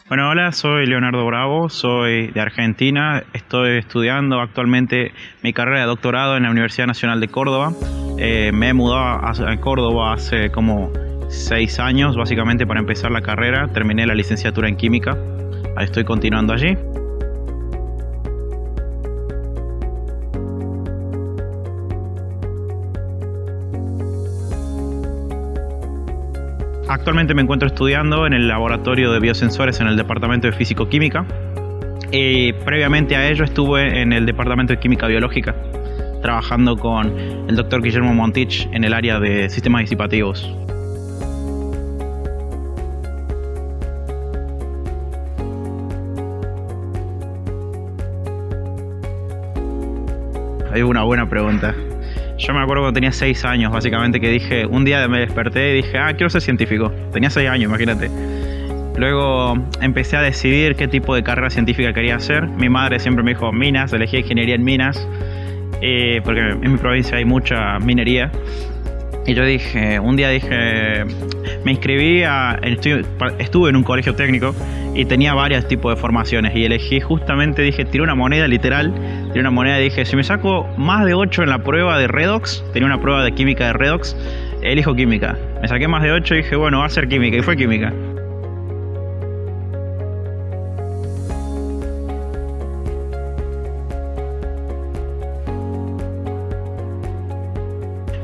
Bueno, hola, soy Leonardo Bravo, soy de Argentina, estoy estudiando actualmente mi carrera de doctorado en la Universidad Nacional de Córdoba. Me he mudado a Córdoba hace como 6 años, básicamente para empezar la carrera. Terminé la licenciatura en química, estoy continuando allí. Actualmente me encuentro estudiando en el laboratorio de biosensores en el departamento de físico-química. Previamente a ello estuve en el departamento de química biológica, trabajando con el doctor Guillermo Montich en el área de sistemas disipativos. Hay una buena pregunta. Yo me acuerdo cuando tenía 6 años, básicamente, que dije, un día me desperté y dije, quiero ser científico. Tenía 6 años, imagínate. Luego empecé a decidir qué tipo de carrera científica quería hacer. Mi madre siempre me dijo minas, elegí ingeniería en minas, porque en mi provincia hay mucha minería. Y yo un día dije, me inscribí estuve en un colegio técnico y tenía varios tipos de formaciones y elegí justamente, tiré una moneda literal, tiré una moneda y dije, si me saco más de 8 en la prueba de redox, tenía una prueba de química de redox, elijo química. Me saqué más de 8 y dije, bueno, va a ser química, y fue química.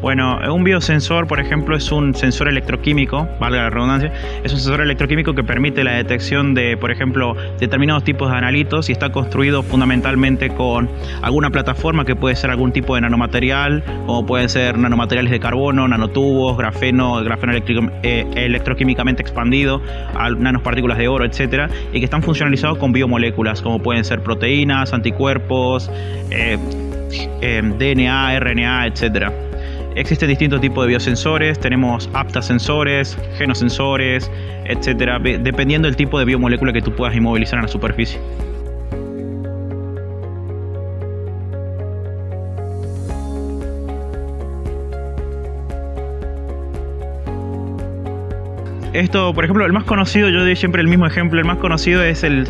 Bueno, un biosensor, por ejemplo, es un sensor electroquímico, valga la redundancia, es un sensor electroquímico que permite la detección de, por ejemplo, determinados tipos de analitos y está construido fundamentalmente con alguna plataforma que puede ser algún tipo de nanomaterial, como pueden ser nanomateriales de carbono, nanotubos, grafeno electroquímicamente expandido, nanopartículas de oro, etcétera, y que están funcionalizados con biomoléculas, como pueden ser proteínas, anticuerpos, DNA, RNA, etcétera. Existen distintos tipos de biosensores, tenemos aptasensores, genosensores, etcétera, dependiendo del tipo de biomolécula que tú puedas inmovilizar en la superficie. Esto, por ejemplo, el más conocido, yo doy siempre el mismo ejemplo, el más conocido es el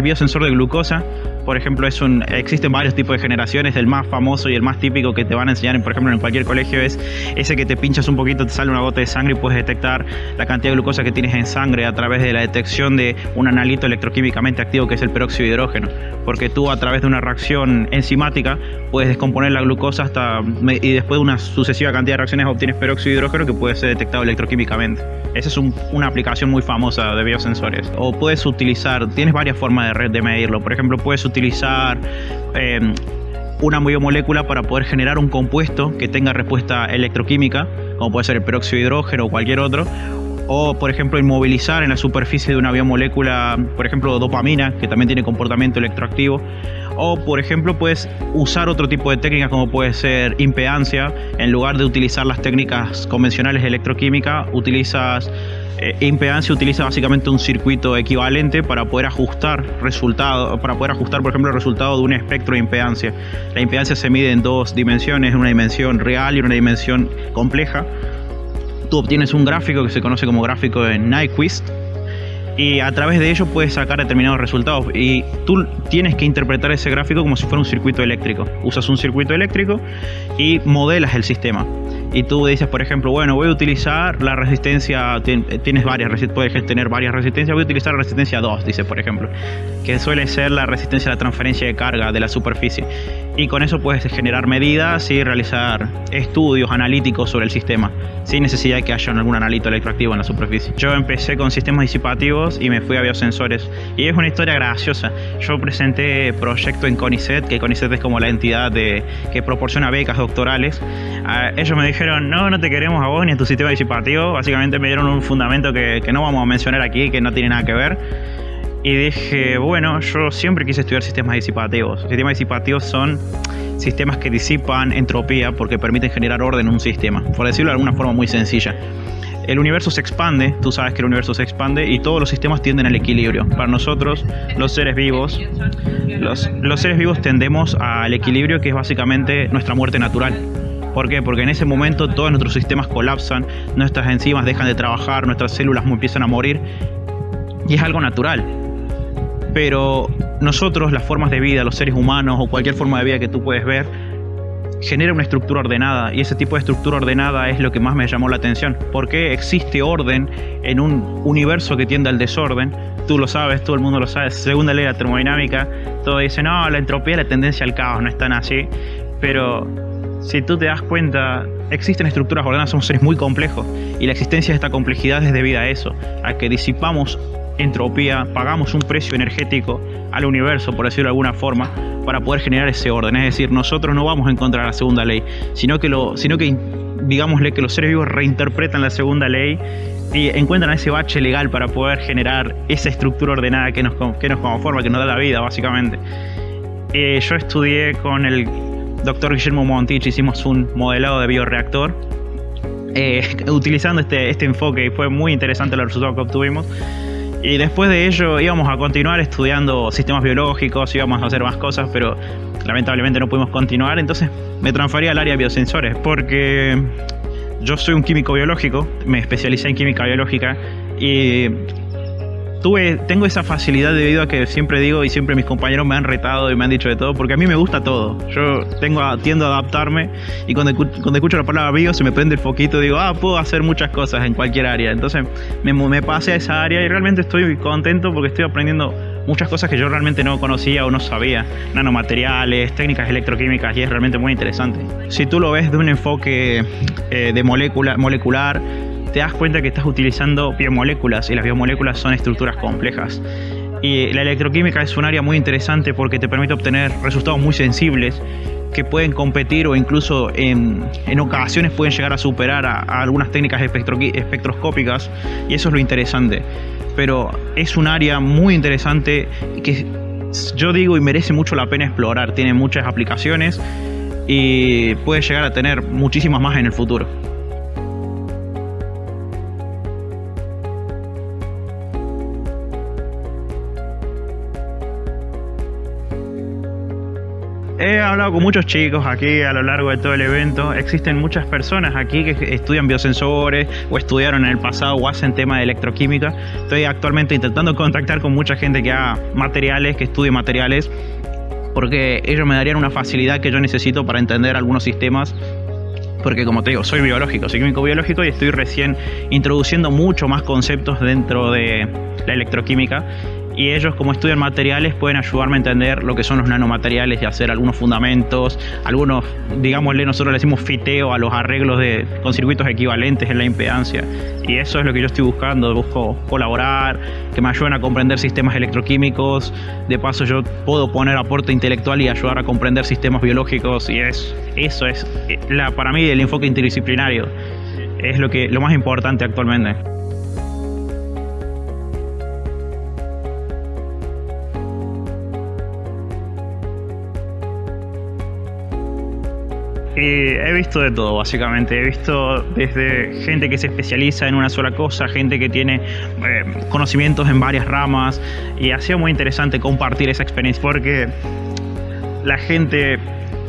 biosensor de glucosa. Por ejemplo, existen varios tipos de generaciones. El más famoso y el más típico que te van a enseñar, por ejemplo, en cualquier colegio es ese que te pinchas un poquito, te sale una gota de sangre y puedes detectar la cantidad de glucosa que tienes en sangre a través de la detección de un analito electroquímicamente activo que es el peróxido de hidrógeno. Porque tú, a través de una reacción enzimática, puedes descomponer la glucosa y después de una sucesiva cantidad de reacciones obtienes peróxido de hidrógeno que puede ser detectado electroquímicamente. Esa es una aplicación muy famosa de biosensores. O puedes tienes varias formas de medirlo. Por ejemplo, puedes utilizar una biomolécula para poder generar un compuesto que tenga respuesta electroquímica, como puede ser el peróxido de hidrógeno o cualquier otro. O, por ejemplo, inmovilizar en la superficie de una biomolécula, por ejemplo, dopamina, que también tiene comportamiento electroactivo. O, por ejemplo, puedes usar otro tipo de técnicas como puede ser impedancia. En lugar de utilizar las técnicas convencionales de electroquímica, impedancia utiliza básicamente un circuito equivalente para poder ajustar por ejemplo, el resultado de un espectro de impedancia. La impedancia se mide en 2 dimensiones, una dimensión real y una dimensión compleja. Tú obtienes un gráfico que se conoce como gráfico de Nyquist y a través de ello puedes sacar determinados resultados y tú tienes que interpretar ese gráfico como si fuera un circuito eléctrico. Usas un circuito eléctrico y modelas el sistema. Y tú dices, por ejemplo, bueno, voy a utilizar la resistencia, puedes tener varias resistencias, voy a utilizar la resistencia 2, dice, por ejemplo, que suele ser la resistencia a la transferencia de carga de la superficie. Y con eso puedes generar medidas y realizar estudios analíticos sobre el sistema, sin necesidad de que haya algún analito electroactivo en la superficie. Yo empecé con sistemas disipativos y me fui a biosensores. Y es una historia graciosa. Yo presenté proyecto en CONICET, que CONICET es como la entidad que proporciona becas doctorales. Ellos me dijeron, no te queremos a vos ni a tu sistema disipativo. Básicamente me dieron un fundamento que no vamos a mencionar aquí, que no tiene nada que ver. Y dije, bueno, yo siempre quise estudiar sistemas disipativos. Los sistemas disipativos son sistemas que disipan entropía porque permiten generar orden en un sistema, por decirlo de alguna forma muy sencilla. El universo se expande, tú sabes que el universo se expande y todos los sistemas tienden al equilibrio. Para nosotros, los seres vivos tendemos al equilibrio, que es básicamente nuestra muerte natural. ¿Por qué? Porque en ese momento todos nuestros sistemas colapsan, nuestras enzimas dejan de trabajar, nuestras células empiezan a morir. y es algo natural. Pero nosotros, las formas de vida, los seres humanos o cualquier forma de vida que tú puedes ver, genera una estructura ordenada, y ese tipo de estructura ordenada es lo que más me llamó la atención. Porque existe orden en un universo que tiende al desorden. Tú lo sabes, todo el mundo lo sabe. Segunda ley de la termodinámica, todos dicen, no, la entropía es la tendencia al caos, no es tan así. Pero si tú te das cuenta, existen estructuras ordenadas, somos seres muy complejos, y la existencia de esta complejidad es debida a eso, a que disipamos entropía, pagamos un precio energético al universo, por decirlo de alguna forma, para poder generar ese orden. Es decir, nosotros no vamos a encontrar la segunda ley, sino que digámosle que los seres vivos reinterpretan la segunda ley y encuentran ese bache legal para poder generar esa estructura ordenada que nos conforma, que nos da la vida, básicamente. Yo estudié con el doctor Guillermo Montich, hicimos un modelado de bioreactor utilizando este enfoque, y fue muy interesante los resultados que obtuvimos. Y después de ello íbamos a continuar estudiando sistemas biológicos, íbamos a hacer más cosas, pero lamentablemente no pudimos continuar. Entonces me transferí al área de biosensores, porque yo soy un químico biológico, me especialicé en química biológica, y tengo esa facilidad debido a que siempre digo, y siempre mis compañeros me han retado y me han dicho de todo, porque a mí me gusta todo. Yo tiendo a adaptarme, y cuando escucho la palabra bio se me prende el foquito y digo, puedo hacer muchas cosas en cualquier área. Entonces me pasé a esa área y realmente estoy contento porque estoy aprendiendo muchas cosas que yo realmente no conocía o no sabía. Nanomateriales, técnicas electroquímicas, y es realmente muy interesante. Si tú lo ves de un enfoque de molecular, te das cuenta que estás utilizando biomoléculas, y las biomoléculas son estructuras complejas. Y la electroquímica es un área muy interesante porque te permite obtener resultados muy sensibles que pueden competir, o incluso en ocasiones pueden llegar a superar a algunas técnicas espectroscópicas, y eso es lo interesante. Pero es un área muy interesante que yo digo y merece mucho la pena explorar. Tiene muchas aplicaciones y puede llegar a tener muchísimas más en el futuro. He hablado con muchos chicos aquí a lo largo de todo el evento. Existen muchas personas aquí que estudian biosensores, o estudiaron en el pasado, o hacen tema de electroquímica. Estoy actualmente intentando contactar con mucha gente que haga materiales, que estudie materiales, porque ellos me darían una facilidad que yo necesito para entender algunos sistemas. Porque, como te digo, soy biológico, soy químico biológico, y estoy recién introduciendo mucho más conceptos dentro de la electroquímica. Y ellos, como estudian materiales, pueden ayudarme a entender lo que son los nanomateriales y hacer algunos fundamentos, algunos, digámosle, nosotros le decimos fiteo a los arreglos con circuitos equivalentes en la impedancia. Y eso es lo que yo estoy buscando. Busco colaborar, que me ayuden a comprender sistemas electroquímicos. De paso, yo puedo poner aporte intelectual y ayudar a comprender sistemas biológicos. Y eso es para mí el enfoque interdisciplinario. Es lo más importante actualmente. He visto de todo, básicamente. He visto desde gente que se especializa en una sola cosa, gente que tiene conocimientos en varias ramas, y ha sido muy interesante compartir esa experiencia, porque la gente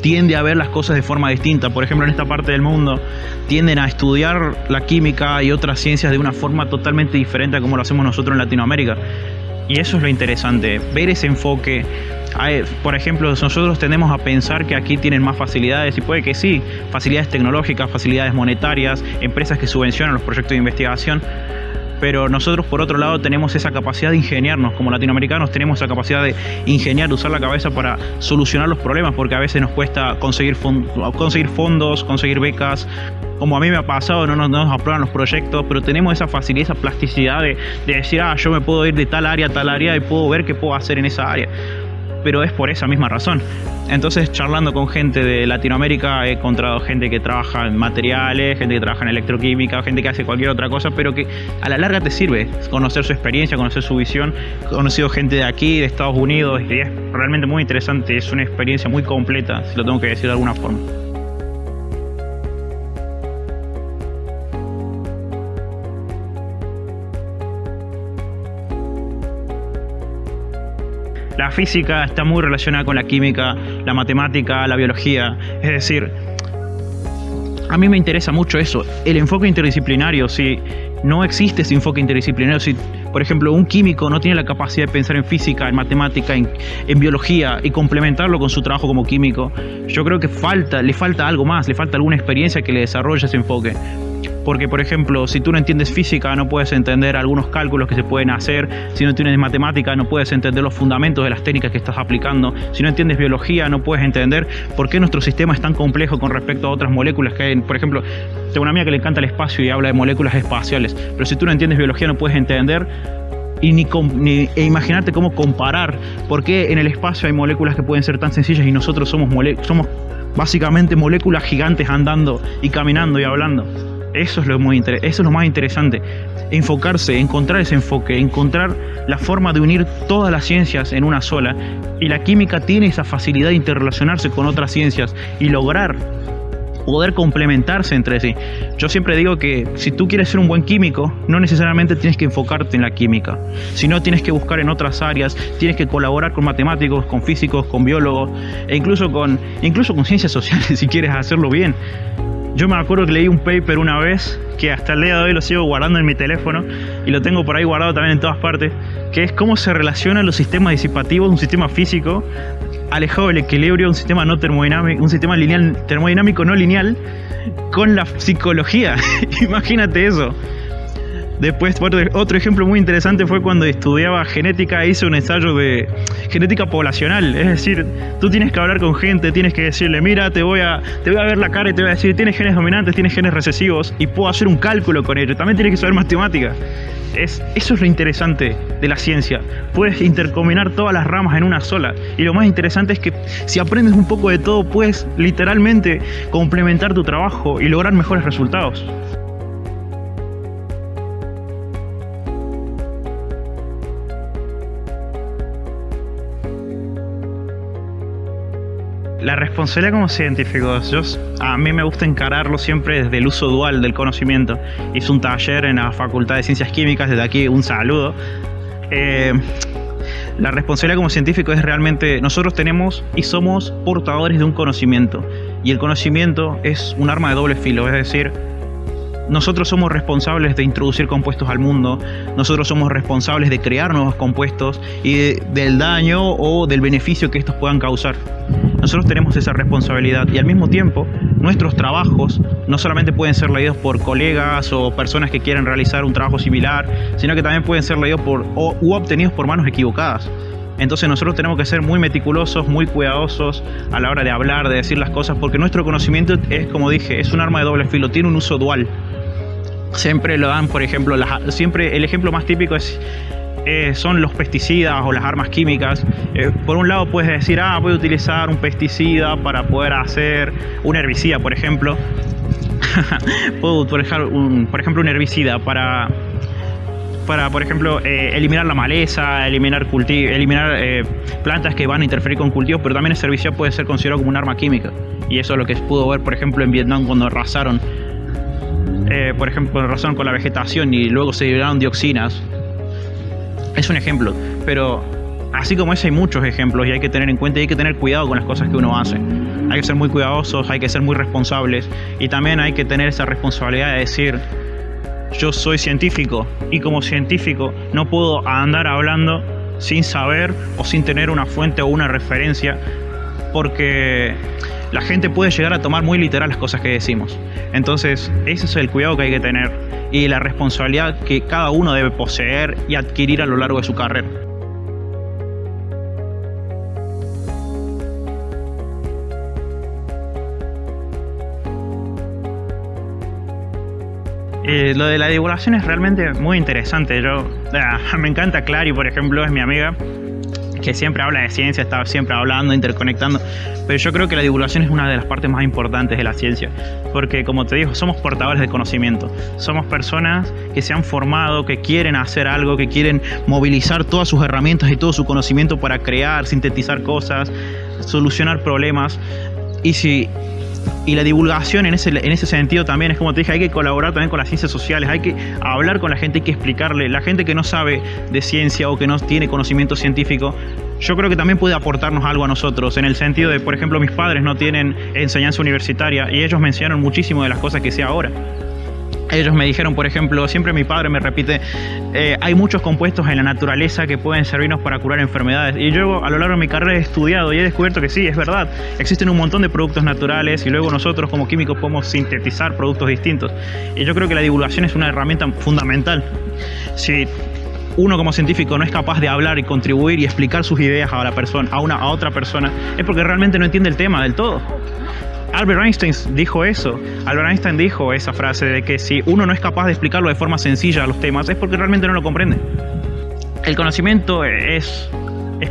tiende a ver las cosas de forma distinta. Por ejemplo, en esta parte del mundo tienden a estudiar la química y otras ciencias de una forma totalmente diferente a como lo hacemos nosotros en Latinoamérica. Y eso es lo interesante, ver ese enfoque. Por ejemplo, nosotros tendemos a pensar que aquí tienen más facilidades, y puede que sí, facilidades tecnológicas, facilidades monetarias, empresas que subvencionan los proyectos de investigación. Pero nosotros, por otro lado, tenemos esa capacidad de ingeniarnos. Como latinoamericanos tenemos esa capacidad de ingeniar, de usar la cabeza para solucionar los problemas, porque a veces nos cuesta conseguir fondos, conseguir becas. Como a mí me ha pasado, no nos aprueban los proyectos, pero tenemos esa facilidad, esa plasticidad de decir, yo me puedo ir de tal área a tal área y puedo ver qué puedo hacer en esa área. Pero es por esa misma razón. Entonces, charlando con gente de Latinoamérica, he encontrado gente que trabaja en materiales, gente que trabaja en electroquímica, gente que hace cualquier otra cosa, pero que a la larga te sirve conocer su experiencia, conocer su visión. He conocido gente de aquí, de Estados Unidos, y es realmente muy interesante. Es una experiencia muy completa, si lo tengo que decir de alguna forma. La física está muy relacionada con la química, la matemática, la biología. Es decir, a mí me interesa mucho eso, el enfoque interdisciplinario. Si no existe ese enfoque interdisciplinario, si por ejemplo un químico no tiene la capacidad de pensar en física, en matemática, en biología y complementarlo con su trabajo como químico, yo creo que le falta algo más, le falta alguna experiencia que le desarrolle ese enfoque. Porque, por ejemplo, si tú no entiendes física, no puedes entender algunos cálculos que se pueden hacer. Si no entiendes matemática, no puedes entender los fundamentos de las técnicas que estás aplicando. Si no entiendes biología, no puedes entender por qué nuestro sistema es tan complejo con respecto a otras moléculas que hay. Por ejemplo, tengo una amiga que le encanta el espacio y habla de moléculas espaciales. Pero si tú no entiendes biología, no puedes entender e imaginarte cómo comparar por qué en el espacio hay moléculas que pueden ser tan sencillas y nosotros somos básicamente moléculas gigantes andando y caminando y hablando. Eso es lo más interesante, enfocarse, encontrar ese enfoque, encontrar la forma de unir todas las ciencias en una sola. Y la química tiene esa facilidad de interrelacionarse con otras ciencias y lograr poder complementarse entre sí. Yo siempre digo que si tú quieres ser un buen químico, no necesariamente tienes que enfocarte en la química, sino tienes que buscar en otras áreas, tienes que colaborar con matemáticos, con físicos, con biólogos e incluso con ciencias sociales si quieres hacerlo bien. Yo me acuerdo que leí un paper una vez, que hasta el día de hoy lo sigo guardando en mi teléfono y lo tengo por ahí guardado también en todas partes, que es cómo se relacionan los sistemas disipativos de un sistema físico alejado del equilibrio, un sistema no termodinámico, un sistema lineal, termodinámico no lineal, con la psicología. Imagínate eso. Después, otro ejemplo muy interesante fue cuando estudiaba genética, hice un ensayo de genética poblacional. Es decir, tú tienes que hablar con gente, tienes que decirle, mira, te voy a ver la cara y te voy a decir, tienes genes dominantes, tienes genes recesivos, y puedo hacer un cálculo con ello. También tienes que saber matemática. Eso es lo interesante de la ciencia. Puedes intercombinar todas las ramas en una sola. Y lo más interesante es que si aprendes un poco de todo, puedes literalmente complementar tu trabajo y lograr mejores resultados. La responsabilidad como científico, a mí me gusta encararlo siempre desde el uso dual del conocimiento. Hice un taller en la Facultad de Ciencias Químicas, desde aquí un saludo. La responsabilidad como científico es realmente, nosotros tenemos y somos portadores de un conocimiento. Y el conocimiento es un arma de doble filo, es decir, nosotros somos responsables de introducir compuestos al mundo, nosotros somos responsables de crear nuevos compuestos y del daño o del beneficio que estos puedan causar. Nosotros tenemos esa responsabilidad y al mismo tiempo nuestros trabajos no solamente pueden ser leídos por colegas o personas que quieren realizar un trabajo similar, sino que también pueden ser leídos u obtenidos por manos equivocadas. Entonces nosotros tenemos que ser muy meticulosos, muy cuidadosos a la hora de hablar, de decir las cosas, porque nuestro conocimiento es, como dije, es un arma de doble filo, tiene un uso dual. Siempre lo dan, por ejemplo, siempre el ejemplo más típico son los pesticidas o las armas químicas. Por un lado puedes decir, voy a utilizar un pesticida para poder hacer un herbicida, por ejemplo. Puedo utilizar por ejemplo, un herbicida para por ejemplo, eliminar la maleza, eliminar plantas que van a interferir con cultivos, pero también ese herbicida puede ser considerado como un arma química. Y eso es lo que se pudo ver, por ejemplo, en Vietnam cuando arrasaron, por ejemplo, arrasaron con la vegetación y luego se liberaron dioxinas. Es un ejemplo, pero así como ese hay muchos ejemplos y hay que tener en cuenta y hay que tener cuidado con las cosas que uno hace. Hay que ser muy cuidadosos, hay que ser muy responsables y también hay que tener esa responsabilidad de decir, yo soy científico y como científico no puedo andar hablando sin saber o sin tener una fuente o una referencia, porque la gente puede llegar a tomar muy literal las cosas que decimos. Entonces ese es el cuidado que hay que tener y la responsabilidad que cada uno debe poseer y adquirir a lo largo de su carrera. Lo de la divulgación es realmente muy interesante. Me encanta Clary, por ejemplo, es mi amiga, que siempre habla de ciencia, está siempre hablando, interconectando, pero yo creo que la divulgación es una de las partes más importantes de la ciencia, porque como te digo, somos portadores de conocimiento, somos personas que se han formado, que quieren hacer algo, que quieren movilizar todas sus herramientas y todo su conocimiento para crear, sintetizar cosas, solucionar problemas. Y la divulgación en ese sentido también es como te dije, hay que colaborar también con las ciencias sociales, hay que hablar con la gente, hay que explicarle. La gente que no sabe de ciencia o que no tiene conocimiento científico yo creo que también puede aportarnos algo a nosotros, en el sentido de, por ejemplo, mis padres no tienen enseñanza universitaria y ellos me enseñaron muchísimo de las cosas que sé ahora. Ellos me dijeron, por ejemplo, siempre mi padre me repite, hay muchos compuestos en la naturaleza que pueden servirnos para curar enfermedades. Y yo a lo largo de mi carrera he estudiado y he descubierto que sí, es verdad. Existen un montón de productos naturales y luego nosotros como químicos podemos sintetizar productos distintos. Y yo creo que la divulgación es una herramienta fundamental. Si uno como científico no es capaz de hablar y contribuir y explicar sus ideas a la persona, a otra persona, es porque realmente no entiende el tema del todo. Albert Einstein dijo eso. Albert Einstein dijo esa frase de que si uno no es capaz de explicarlo de forma sencilla a los temas, es porque realmente no lo comprende. El conocimiento es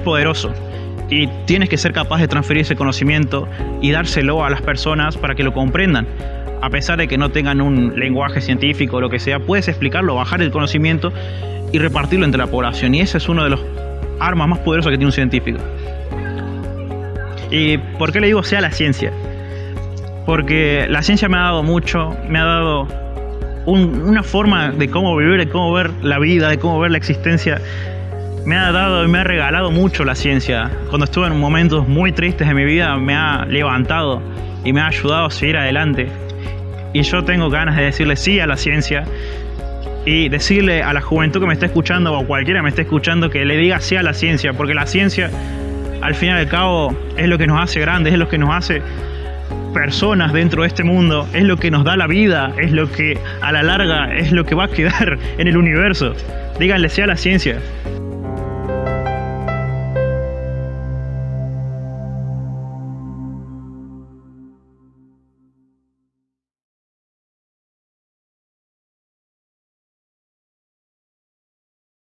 poderoso y tienes que ser capaz de transferir ese conocimiento y dárselo a las personas para que lo comprendan. A pesar de que no tengan un lenguaje científico o lo que sea, puedes explicarlo, bajar el conocimiento y repartirlo entre la población. Y ese es uno de los armas más poderosas que tiene un científico. ¿Y por qué le digo sea la ciencia? Porque la ciencia me ha dado mucho, me ha dado una forma de cómo vivir, de cómo ver la vida, de cómo ver la existencia. Me ha dado y me ha regalado mucho la ciencia. Cuando estuve en momentos muy tristes de mi vida, me ha levantado y me ha ayudado a seguir adelante. Y yo tengo ganas de decirle sí a la ciencia y decirle a la juventud que me está escuchando o cualquiera que me esté escuchando que le diga sí a la ciencia, porque la ciencia, al fin y al cabo, es lo que nos hace grandes, es lo que nos hace personas dentro de este mundo, es lo que nos da la vida, es lo que a la larga es lo que va a quedar en el universo. Díganle sí a la ciencia.